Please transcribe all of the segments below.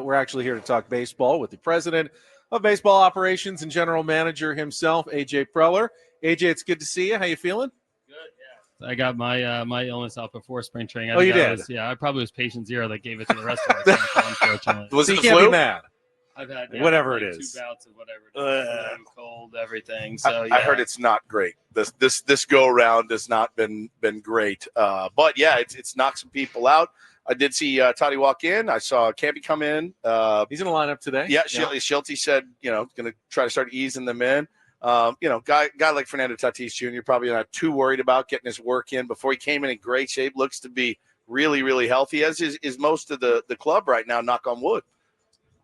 we're actually here to talk baseball with the president of baseball operations and general manager himself, AJ Preller. AJ, it's good to see you. How you feeling? Good, yeah. I got my my illness out before spring training. You did? I probably was patient zero that gave it to the rest of our team, unfortunately. Was it the flu? Be mad. I've had whatever it is. 2 bouts of whatever it is, cold, everything. So yeah. I heard it's not great. This go around has not been great. But yeah, it's knocked some people out. I did see Toddy walk in. I saw Campy come in. He's in the lineup today. Yeah, Schulte said, going to try to start easing them in. Guy like Fernando Tatis Jr. probably not too worried about getting his work in before he came in great shape. Looks to be really, really healthy, as is most of the club right now, knock on wood.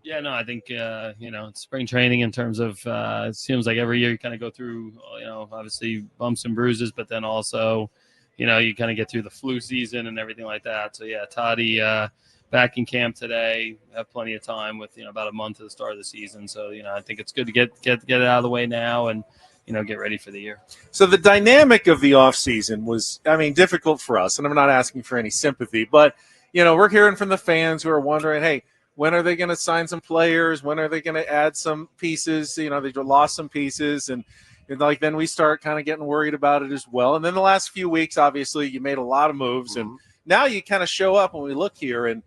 Yeah, no, I think, spring training in terms of it seems like every year you kind of go through, obviously bumps and bruises, but then also, you kind of get through the flu season and everything like that. So, yeah, Toddy back in camp today, have plenty of time with, about a month to the start of the season. So, I think it's good to get it out of the way now and, get ready for the year. So the dynamic of the offseason was, difficult for us, and I'm not asking for any sympathy, but, we're hearing from the fans who are wondering, hey, when are they going to sign some players? When are they going to add some pieces? They lost some pieces, and then we start kind of getting worried about it as well. And then the last few weeks, obviously, you made a lot of moves, and now you kind of show up when we look here, and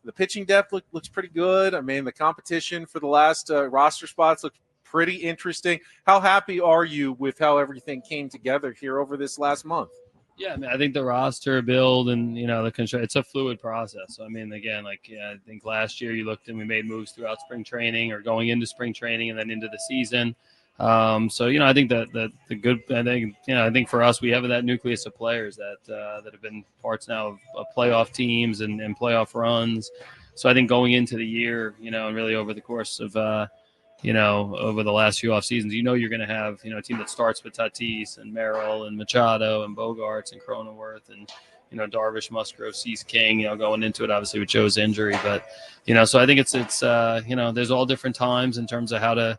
the pitching depth looks pretty good. The competition for the last roster spots look pretty interesting. How happy are you with how everything came together here over this last month? Yeah, I think the roster build and, it's a fluid process. So, again, I think last year you looked and we made moves throughout spring training or going into spring training and then into the season. I think that the good, I think for us, we have that nucleus of players that have been parts now of playoff teams and playoff runs. So I think going into the year, and really over the course of, over the last few off seasons, you're going to have, a team that starts with Tatis and Merrill and Machado and Bogarts and Cronenworth and, Darvish, Musgrove, Cease King, going into it, obviously with Joe's injury. But, so I think it's there's all different times in terms of how to,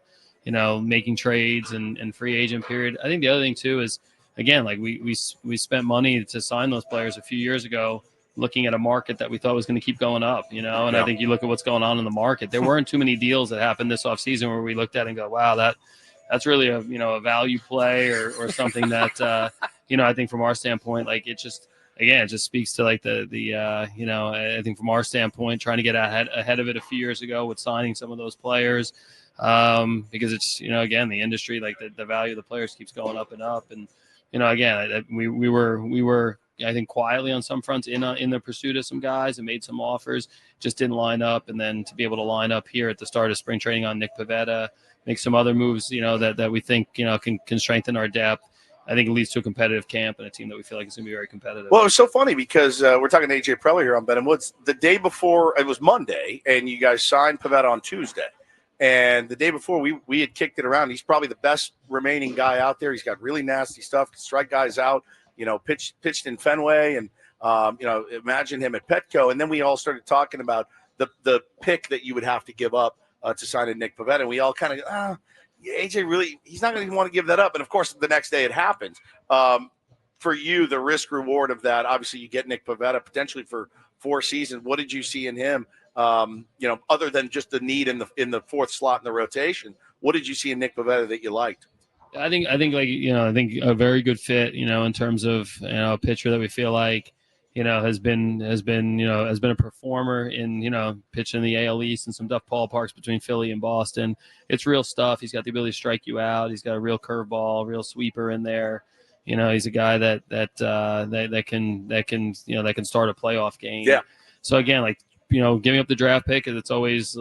making trades and free agent period. I think the other thing too is, again, we spent money to sign those players a few years ago, looking at a market that we thought was going to keep going up, and I think you look at what's going on in the market. There weren't too many deals that happened this offseason where we looked at and go, wow, that's really a value play or something that, I think from our standpoint, it just speaks to I think from our standpoint, trying to get ahead of it a few years ago with signing some of those players, because it's, again, the industry, the value of the players keeps going up and up. And, again, we were, I think, quietly on some fronts in the pursuit of some guys and made some offers, just didn't line up. And then to be able to line up here at the start of spring training on Nick Pivetta, make some other moves, that we think, can strengthen our depth. I think it leads to a competitive camp and a team that we feel like is going to be very competitive. Well, it was so funny because we're talking to AJ Preller here on Ben and Woods. The day before, it was Monday, and you guys signed Pivetta on Tuesday. And the day before, we had kicked it around. He's probably the best remaining guy out there. He's got really nasty stuff, can strike guys out. Pitched in Fenway, and imagine him at Petco. And then we all started talking about the pick that you would have to give up to sign a Nick Pivetta. And we all kind of, AJ really, he's not going to want to give that up. And of course, the next day it happens. For you, the risk reward of that, obviously, you get Nick Pivetta potentially for 4 seasons. What did you see in him? Other than just the need in the fourth slot in the rotation, what did you see in Nick Pivetta that you liked? I think I think a very good fit, in terms of, a pitcher that we feel like, has been a performer in, pitching the AL East and some tough ballparks between Philly and Boston. It's real stuff. He's got the ability to strike you out. He's got a real curveball, real sweeper in there. He's a guy that can start a playoff game. Yeah. So again, giving up the draft pick, it's always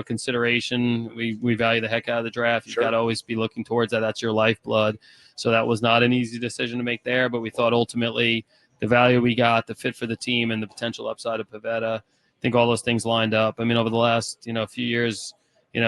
consideration. We value the heck out of the draft. You've got to always be looking towards that. That's your lifeblood. So that was not an easy decision to make there, but we thought ultimately the value we got, the fit for the team, and the potential upside of Pivetta, I think all those things lined up. Over the last, few years,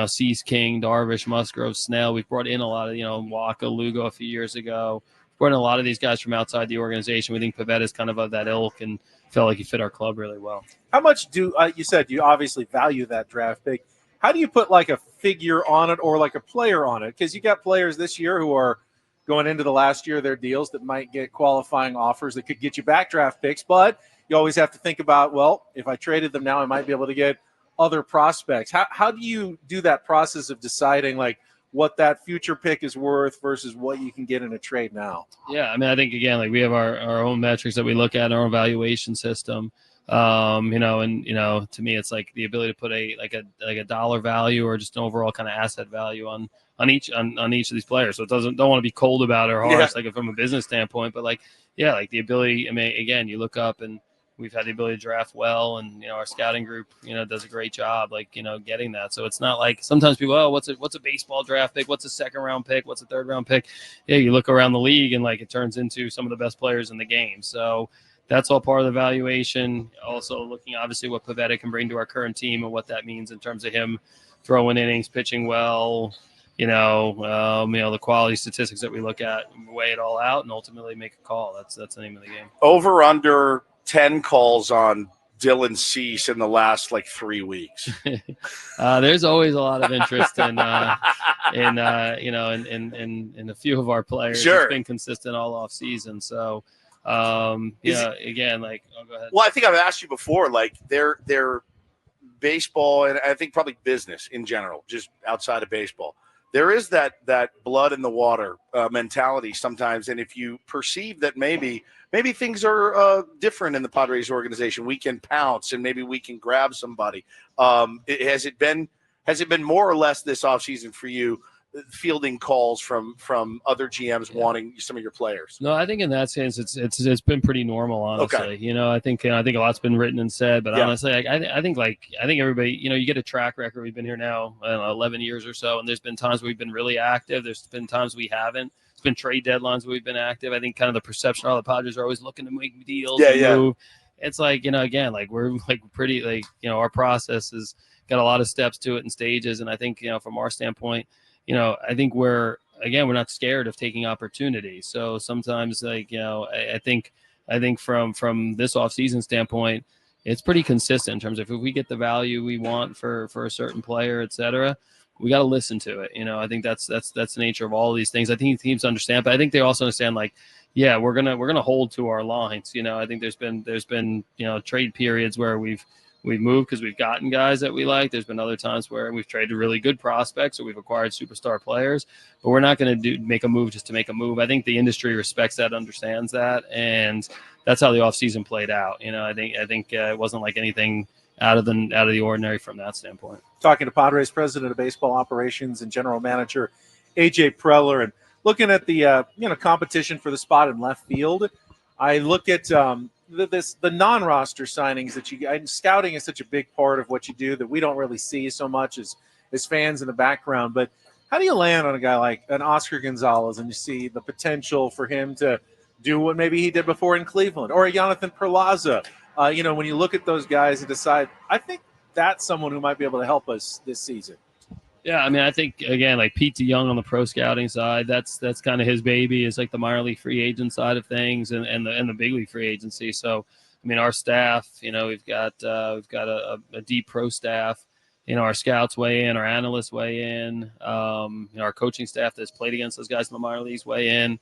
Cease King, Darvish, Musgrove, Snell, we've brought in a lot of, Waka, Lugo a few years ago. We've brought in a lot of these guys from outside the organization. We think Pivetta is kind of that ilk and felt like he fit our club really well. How much do you said you obviously value that draft pick? How do you put a figure on it or a player on it? Because you got players this year who are going into the last year of their deals that might get qualifying offers that could get you back draft picks, but you always have to think about, well, if I traded them now, I might be able to get other prospects. How do you do that process of deciding like what that future pick is worth versus what you can get in a trade now? Yeah, I mean, I think again, like we have our own metrics that we look at, our own valuation system. To me, it's like the ability to put a dollar value or just an overall kind of asset value on each of these players. So it don't want to be cold about it or harsh, like from a business standpoint, but like the ability. I mean, again, you look up and we've had the ability to draft well, and our scouting group does a great job getting that. So it's not like sometimes people, what's a baseball draft pick, what's a second round pick, what's a third round pick. Yeah, you look around the league and it turns into some of the best players in the game. So that's all part of the valuation. Also looking obviously what Pivetta can bring to our current team and what that means in terms of him throwing innings, pitching well, the quality statistics that we look at, weigh it all out, and ultimately make a call. That's the name of the game. Over under 10 calls on Dylan Cease in the last 3 weeks. There's always a lot of interest in a few of our players. Sure. It's been consistent all off season. So go ahead. Well, I think I've asked you before, their baseball, and I think probably business in general, just outside of baseball, there is that blood in the water mentality sometimes. And if you perceive that maybe things are different in the Padres organization, we can pounce and maybe we can grab somebody. Has it been more or less this offseason for you, fielding calls from other GMs wanting some of your players? No, I think in that sense it's been pretty normal, honestly. Okay. I think a lot's been written and said, but honestly, I think everybody, you get a track record. We've been here now 11 years or so, and there's been times where we've been really active. There's been times we haven't. It's been trade deadlines where we've been active. I think kind of the perception the Padres are always looking to make deals move. It's again, we're pretty our process has got a lot of steps to it and stages, and I think from our standpoint, I think we're not scared of taking opportunities. So sometimes I think from this offseason standpoint, it's pretty consistent in terms of if we get the value we want for a certain player, et cetera, we got to listen to it. I think that's the nature of all of these things. I think teams understand, but I think they also understand we're gonna hold to our lines. I think there's been trade periods where we've moved because we've gotten guys that we like. There's been other times where we've traded really good prospects or we've acquired superstar players, but we're not going to make a move just to make a move. I think the industry respects that, understands that, and that's how the offseason played out. I think it wasn't like anything out of the ordinary from that standpoint. Talking to Padres president of baseball operations and general manager AJ Preller, and looking at the competition for the spot in left field, I look at the non-roster signings that scouting is such a big part of what you do that we don't really see so much as fans in the background. But how do you land on a guy like an Oscar Gonzalez and you see the potential for him to do what maybe he did before in Cleveland, or a Jonathan Perlaza? When you look at those guys and decide, I think that's someone who might be able to help us this season. Yeah, I mean, I think again, Pete DeYoung on the pro scouting side, that's kind of his baby, is the minor league free agent side of things and the big league free agency. So, I mean, our staff, we've got a deep pro staff. Our scouts weigh in, our analysts weigh in, our coaching staff that's played against those guys in the minor leagues weigh in.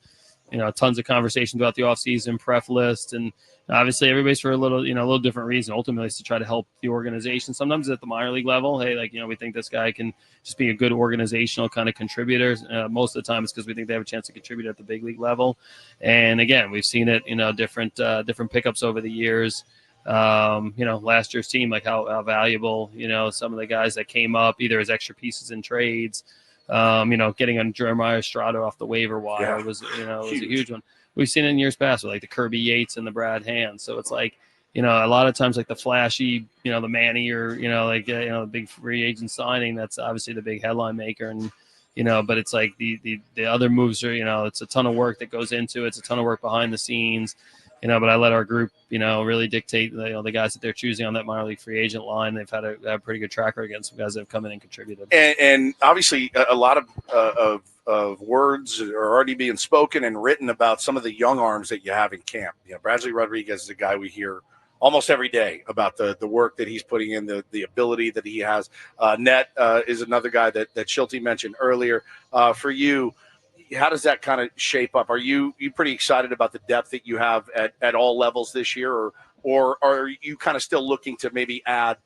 Tons of conversations about the offseason prep list, and obviously everybody's for a little different reason. Ultimately, it's to try to help the organization. Sometimes at the minor league level, hey, we think this guy can just be a good organizational kind of contributor. Most of the time, it's because we think they have a chance to contribute at the big league level. And again, we've seen it, different pickups over the years. Last year's team, how valuable, some of the guys that came up either as extra pieces in trades. Getting on Jeremiah Estrada off the waiver wire was a huge one. We've seen it in years past with the Kirby Yates and the Brad Hand. So it's a lot of times the flashy, the Manny or, the big free agent signing, that's obviously the big headline maker. And, but it's the other moves are, it's a ton of work that goes into it. It's a ton of work behind the scenes. But I let our group, really dictate, the guys that they're choosing on that minor league free agent line. They've had a pretty good track record against some guys that have come in and contributed. And obviously a lot of words are already being spoken and written about some of the young arms that you have in camp. Bradley Rodriguez is a guy we hear almost every day about the work that he's putting in, the ability that he has. Net is another guy that Schulte mentioned earlier. For you, how does that kind of shape up? Are you pretty excited about the depth that you have at all levels this year, or are you kind of still looking to maybe add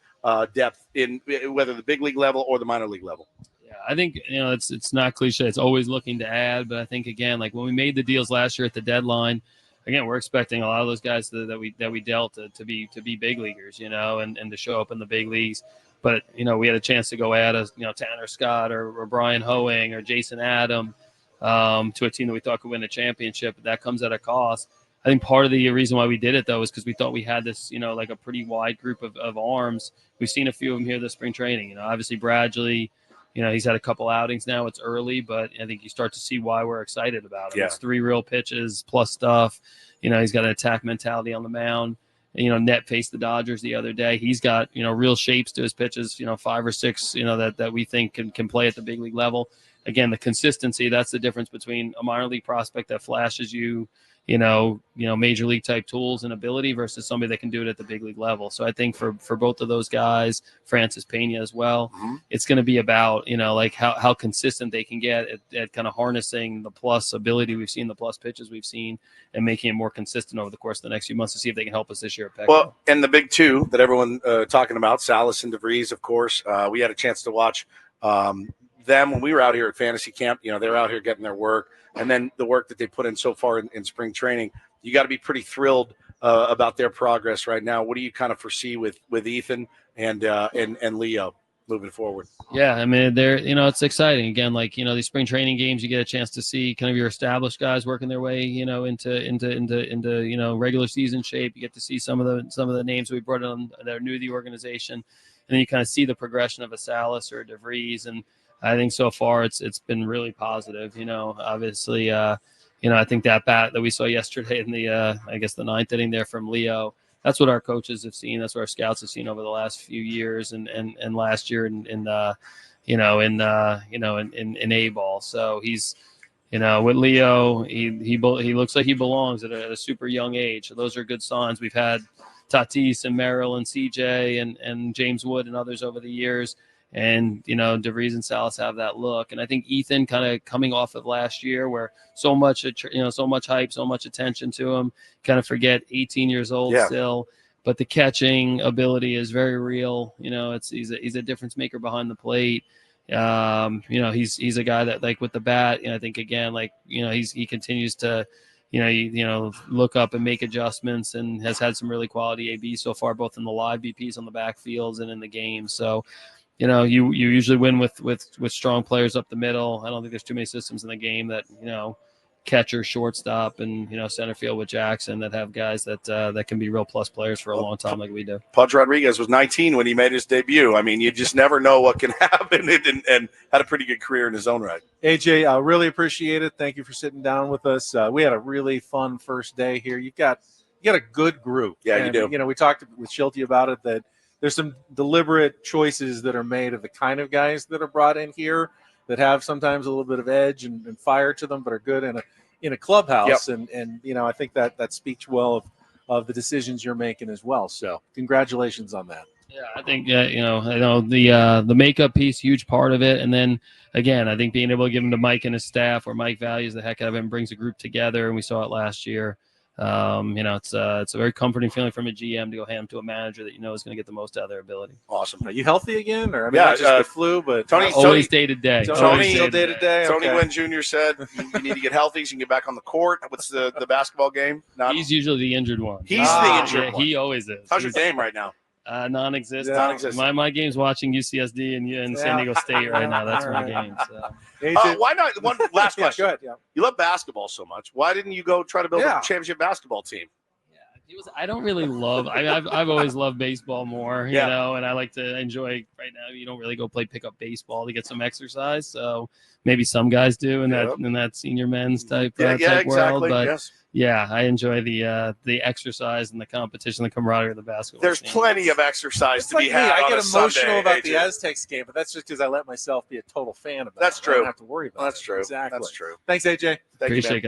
depth in whether the big league level or the minor league level. Yeah, I think it's not cliche. It's always looking to add, but I think again, like when we made the deals last year at the deadline, again, we're expecting a lot of those guys that we dealt to be big leaguers, and to show up in the big leagues. But we had a chance to go add Tanner Scott or Brian Hoeing or Jason Adam to a team that we thought could win a championship. But that comes at a cost. I think part of the reason why we did it though is because we thought we had this like a pretty wide group of arms. We've seen a few of them here this spring training. Obviously Bradley. He's had a couple outings now. It's early, but I think you start to see why we're excited about him. Yeah. It's 3 real pitches plus stuff. He's got an attack mentality on the mound. Net faced the Dodgers the other day. He's got, real shapes to his pitches, 5 or 6, that we think can play at the big league level. Again, the consistency, that's the difference between a minor league prospect that flashes you, major league type tools and ability versus somebody that can do it at the big league level. So I think for both of those guys, Francis Pena as well, it's going to be about, like how consistent they can get at kind of harnessing the plus ability we've seen, the plus pitches we've seen, and making it more consistent over the course of the next few months to see if they can help us this year at Petco. Well, and the big two that everyone talking about, Salas and DeVries, of course, we had a chance to watch them when we were out here at Fantasy Camp. They're out here getting their work. And then the work that they put in so far in spring training, you got to be pretty thrilled about their progress right now. What do you kind of foresee with Ethan and Leo moving forward? Yeah, I mean, it's exciting. Again, like, these spring training games, you get a chance to see kind of your established guys working their way, into regular season shape. You get to see some of the names we brought on that are new to the organization, and then you kind of see the progression of a Salas or a DeVries. And I think so far it's been really positive. Obviously, I think that bat that we saw yesterday in the I guess the 9th inning there from Leo, that's what our coaches have seen. That's what our scouts have seen over the last few years and last year in A ball. So he's, with Leo, he looks like he belongs at a super young age. So those are good signs. We've had Tatis and Merrill and CJ and James Wood and others over the years. And, DeVries and Salas have that look. And I think Ethan kind of coming off of last year where so much hype, so much attention to him, kind of forget 18 years old still. But the catching ability is very real. He's a difference maker behind the plate. He's a guy that, like, with the bat, I think, again, like, he continues to, look up and make adjustments and has had some really quality AB so far, both in the live BPs on the backfields and in the game. So, you usually win with strong players up the middle. I don't think there's too many systems in the game that, catcher, shortstop, and, center field with Jackson that have guys that can be real plus players for a long time like we do. Pudge Rodriguez was 19 when he made his debut. I mean, you just never know what can happen, and had a pretty good career in his own right. AJ, I really appreciate it. Thank you for sitting down with us. We had a really fun first day here. You got a good group. Yeah, and, you do. We talked with Schulte about it, that there's some deliberate choices that are made of the kind of guys that are brought in here that have sometimes a little bit of edge and fire to them, but are good in a clubhouse. Yep. And I think that speaks well of the decisions you're making as well. So congratulations on that. Yeah, I think the makeup piece, huge part of it. And then again, I think being able to give him to Mike and his staff, where Mike values the heck out of him, brings a group together, and we saw it last year. It's a very comforting feeling from a GM to go hand to a manager that is going to get the most out of their ability. Awesome. Are you healthy again, or not just the flu, but always day to day. Tony day to day. Tony Gwynn Jr. said you need to get healthy so you can get back on the court. What's the basketball game? He's usually the injured one. He's the injured one. He always is. How's your game right now? Non-existent. My game's watching UCSD and San Diego State right now. That's my game. So. Why not? One last question. Go ahead. Yeah. You love basketball so much. Why didn't you go try to build a championship basketball team? I don't really love. I've always loved baseball more, and I like to enjoy. Right now, you don't really go play pickup baseball to get some exercise. So maybe some guys do in that senior men's type world. But I enjoy the exercise and the competition, the camaraderie of the basketball. There's plenty of exercise to be had. I get emotional Sunday, about the Aztecs game, but that's just because I let myself be a total fan of it. That's true. I don't have to worry about it. That's true. Exactly. That's true. Thanks, AJ. Appreciate it.